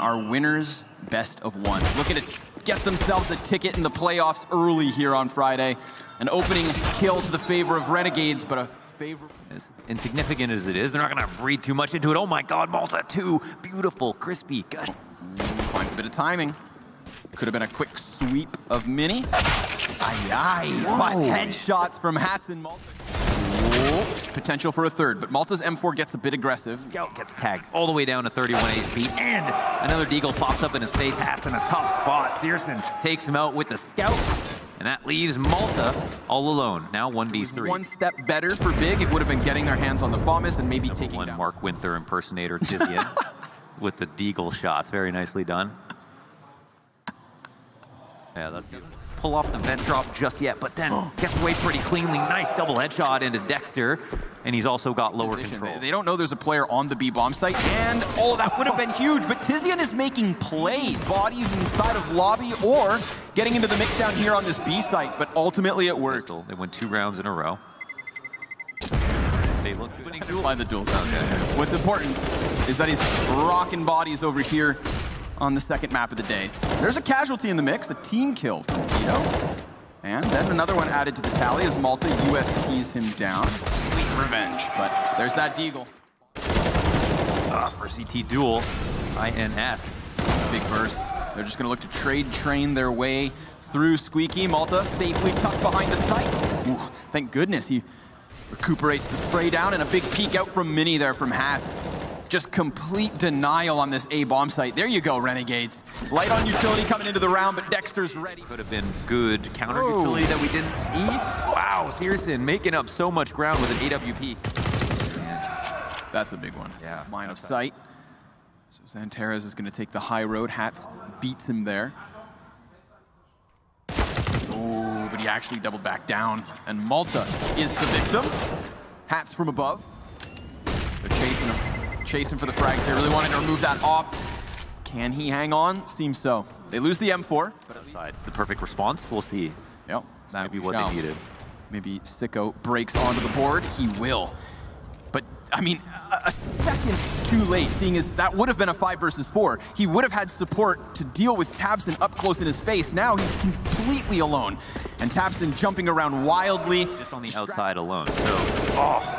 our winners best of one. Looking to get themselves a ticket in the playoffs early here on Friday. An opening kill to the favor of Renegades, but a favor... As insignificant as it is, they're not going to breathe too much into it. Oh my God, Malta, too beautiful, crispy. Good. Finds a bit of timing. Could have been a quick sweep of Mini. Aye, but headshots from Hats and Malta. Potential for a third, but Malta's M4 gets a bit aggressive. Scout gets tagged all the way down to 31 HP, and another deagle pops up in his face. Hats in a tough spot. Searson takes him out with the Scout, and that leaves Malta all alone. Now 1v3. One step better for BiG. It would have been getting their hands on the FAMAS and maybe taking down Mark Winther impersonator Tizian with the deagle shots. Very nicely done. Yeah, that's beautiful. Pull off the vent drop just yet, but then gets away pretty cleanly. Nice double headshot into Dexter, and he's also got lower control. They don't know there's a player on the B bomb site, and oh, that would have been huge, but Tizian is making plays. Bodies inside of lobby or getting into the mix down here on this B site, but ultimately it worked. They won 2 rounds in a row. They look good. By the duels. Okay. What's important is that he's rocking bodies over here on the second map of the day. There's a casualty in the mix, a team kill from Keto. And then another one added to the tally as Malta USPs him down. Sweet revenge, but there's that deagle. For CT duel, INS. Big burst. They're just gonna look to trade train their way through Squeaky. Malta safely tucked behind the site. Ooh, thank goodness he recuperates the spray down, and a big peek out from Mini there from Hat. Just complete denial on this A bomb site. There you go, Renegades. Light on utility coming into the round, but Dexter's ready. Could have been good counter utility that we didn't see. Wow, Searson making up so much ground with an AWP. That's a big one. Yeah. Line of sight. So XANTARES is going to take the high road. Hats beats him there. Oh, but he actually doubled back down. And Malta is the victim. Hats from above. They're chasing him. Chasing for the frags. They really wanted to remove that op. Can he hang on? Seems so. They lose the M4. But outside, the perfect response, we'll see. Yep. That would be what they needed. Maybe Sicko breaks onto the board. He will. But, I mean, a second too late, seeing as that would have been a 5 versus 4. He would have had support to deal with Tabson up close in his face. Now he's completely alone. And Tabson jumping around wildly. Just on the outside alone. So,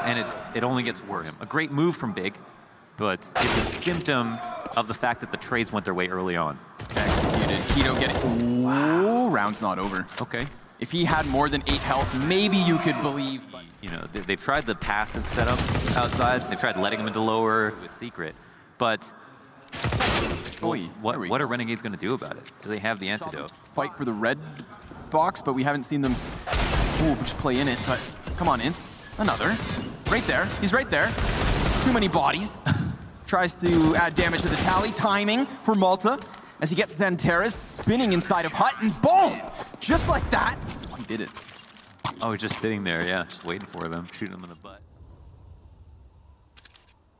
and it only gets worse. A great move from BiG, but it's a symptom of the fact that the trades went their way early on. Executed. Keto getting... Ooh, round's not over. Okay. If he had more than 8 health, maybe you could believe. But you know, they've tried the passive setup outside. They've tried letting him into lower with secret. But what are Renegades going to do about it? Do they have the antidote? Fight for the red box, but we haven't seen them just play in it. But come on, Ince. Another. Right there. He's right there. Too many bodies. Tries to add damage to the tally. Timing for Malta as he gets XANTARES spinning inside of Hut, and boom! Just like that. He did it. Oh, he's just sitting there, yeah, just waiting for them, shooting them in the butt.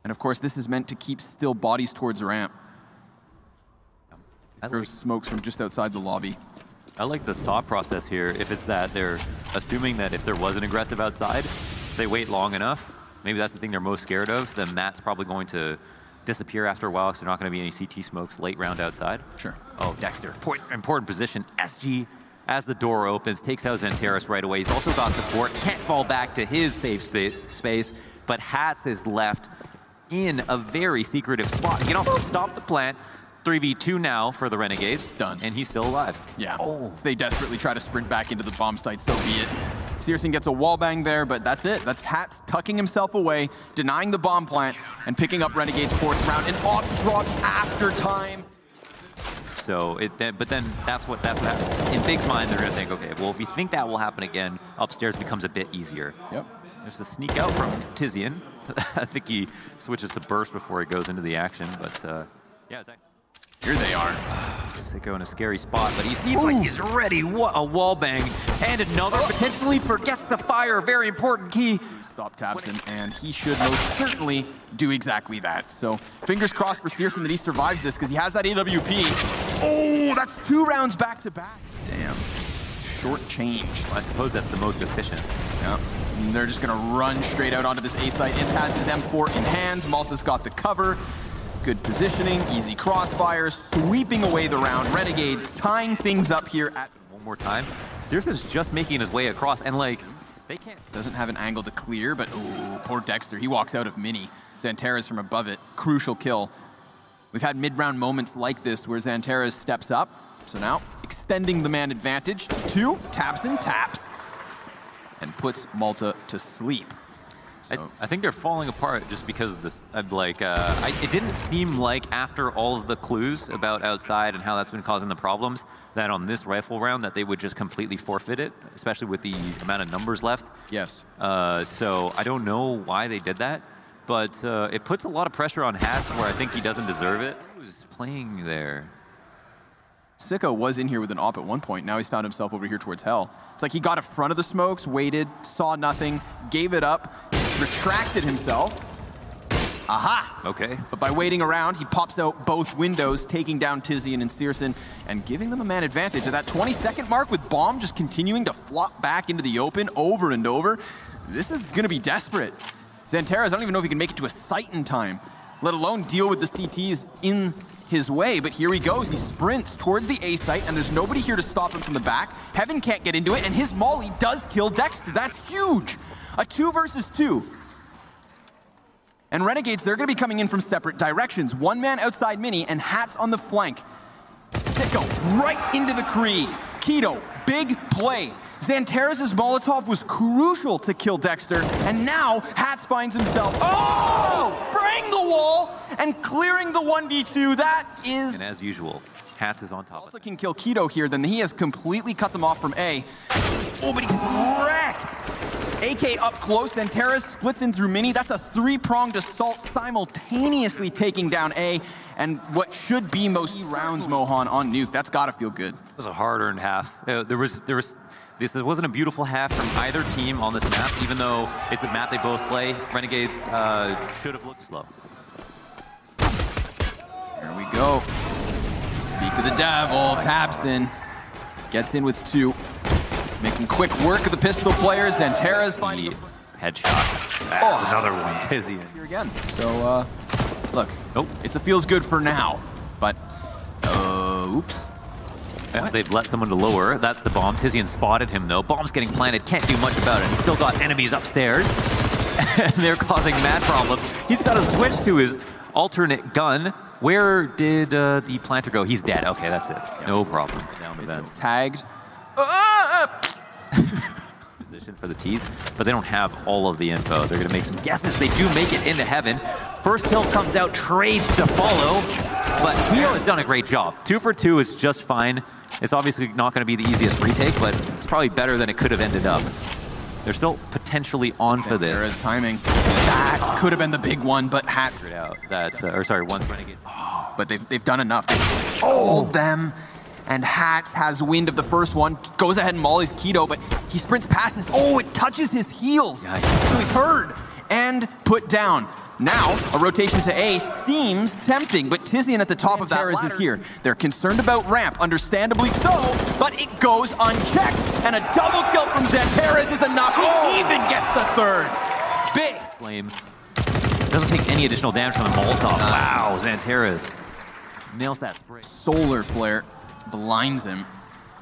And of course, this is meant to keep still bodies towards ramp. There's smokes from just outside the lobby. I like the thought process here. If it's that they're assuming that if there was an aggressive outside, they wait long enough, maybe that's the thing they're most scared of, then that's probably going to disappear after a while, because there's not going to be any CT smokes late round outside. Sure. Oh, Dexter, important position. SG, as the door opens, takes out XANTARES right away. He's also got support, can't fall back to his safe space, but Hats is left in a very secretive spot. He can also stop the plant. 3v2 now for the Renegades. Done. And he's still alive. Yeah. Oh. They desperately try to sprint back into the bomb site, so be it. Searson gets a wallbang there, but that's it. That's Hats tucking himself away, denying the bomb plant, and picking up Renegade's 4th round. And op drops after time. So, but then that's what happens. In BiG's mind, they're going to think, okay, well, if we think that will happen again, upstairs becomes a bit easier. Yep. There's a sneak out from Tizian. I think he switches to burst before he goes into the action, but yeah, it's actually... Here they are. Sicko in a scary spot, but he seems like he's ready. What a wallbang. And another potentially forgets to fire. Very important key. Stop Tabson, and he should most certainly do exactly that. So fingers crossed for Searson that he survives this, because he has that AWP. Oh, that's 2 rounds back to back. Damn. Short change. Well, I suppose that's the most efficient. Yep. And they're just going to run straight out onto this A site. Ince has his M4 in hand. Malta's got the cover. good positioning, easy crossfires, sweeping away the round. Renegades tying things up here at... One more time. Searson's just making his way across, and like, they can't... Doesn't have an angle to clear, but ooh, poor Dexter. He walks out of mini. XANTARES from above it. Crucial kill. We've had mid-round moments like this where XANTARES steps up. So now, extending the man advantage. 2, taps and taps. And puts Malta to sleep. So. I think they're falling apart just because of this. It didn't seem like after all of the clues about outside and how that's been causing the problems, that on this rifle round that they would just completely forfeit it, especially with the amount of numbers left. Yes. So I don't know why they did that, but it puts a lot of pressure on Hats where I think he doesn't deserve it. Who's playing there? Sicko was in here with an op at one point. Now he's found himself over here towards Hell. It's like he got in front of the smokes, waited, saw nothing, gave it up, retracted himself. Aha! Okay. But by waiting around, he pops out both windows, taking down Tizian and Searson, and giving them a man advantage. At that 20-second mark with Bomb just continuing to flop back into the open over and over, this is going to be desperate. XANTARES, I don't even know if he can make it to a site in time, let alone deal with the CTs in his way, but here he goes. He sprints towards the A site, and there's nobody here to stop him from the back. Heaven can't get into it, and his molly does kill Dexter. That's huge. A 2 versus 2. And Renegades, they're going to be coming in from separate directions. One man outside mini, and Hats on the flank. Sicko right into the Krieg. Keto, big play. XANTARES' Molotov was crucial to kill Dexter, and now Hats finds himself, spraying the wall and clearing the 1v2. That is... And as usual, Hats is on top of it. If can kill Keto here, then he has completely cut them off from A. Oh, but he's wrecked! AK up close, XANTARES splits in through mini. That's a 3-pronged assault, simultaneously taking down A, and what should be most rounds, Mohan, on Nuke. That's gotta feel good. It was a hard-earned half. This wasn't a beautiful half from either team on this map, even though it's the map they both play. Renegades should have looked slow. Here we go. Speak of the devil. Taps in. Gets in with 2. Making quick work of the pistol players. XANTARES finding headshot. Another one. Tizian. Here again. So, look. Nope. It's a feels good for now. But, oops. Yeah, they've let someone to lower. That's the bomb. Tizian spotted him, though. Bomb's getting planted. Can't do much about it. Still got enemies upstairs. And they're causing mad problems. He's got to switch to his alternate gun. Where did the planter go? He's dead. Okay, that's it. No problem. Down the vents. Tagged. Position for the tease, but they don't have all of the info. They're going to make some guesses. They do make it into Heaven. First kill comes out. Trades to follow. But Keo has done a great job. 2 for 2 is just fine. It's obviously not going to be the easiest retake, but it's probably better than it could have ended up. They're still potentially on for this. There is timing. That could have been the big one, but Hats figured out that, once Renegades. But they've done enough. They've hold them, and Hats has wind of the first one. Goes ahead and mollies Keto, but he sprints past this. Oh, it touches his heels. Yikes. So he's heard and put down. Now, a rotation to A seems tempting, but Tizian at the top of that ladder is here. They're concerned about ramp, understandably so, but it goes unchecked, and a double kill from XANTARES is enough. He even gets a 3rd. Big. Flame. Doesn't take any additional damage from the Molotov. Wow, XANTARES nails that spray. Solar Flare blinds him.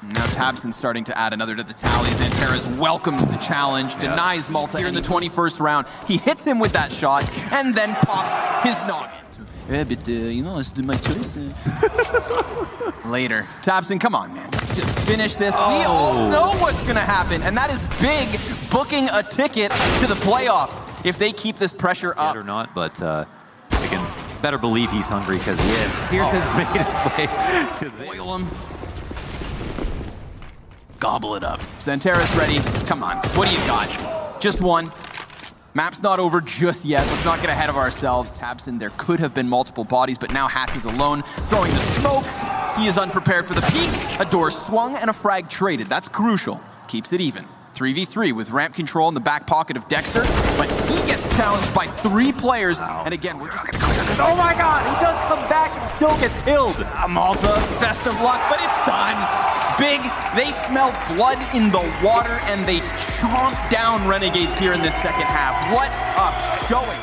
Now Tabson starting to add another to the tally. XANTARES welcomes the challenge, denies Malta here in the 21st round. He hits him with that shot, and then pops his noggin. Yeah, but, you know, let's do my choice. Later. Tabson, come on, man. Just finish this. We all know what's going to happen, and that is BiG booking a ticket to the playoffs if they keep this pressure up. Or not, but they can better believe he's hungry because he is. Pearson's making his way to the... Boil him. Gobble it up. XANTARES ready. Come on. What do you got? Just one. Map's not over just yet. Let's not get ahead of ourselves. Tabson, there could have been multiple bodies, but now Hats is alone, throwing the smoke. He is unprepared for the peek. A door swung and a frag traded. That's crucial. Keeps it even. 3v3 with ramp control in the back pocket of Dexter, but he gets challenged by 3 players. Wow. And again, we're just going to clear this. Oh my God, he does come back and still gets killed. Malta, best of luck, but it's done. BiG, they smell blood in the water, and they chomp down Renegades here in this second half. What a showing.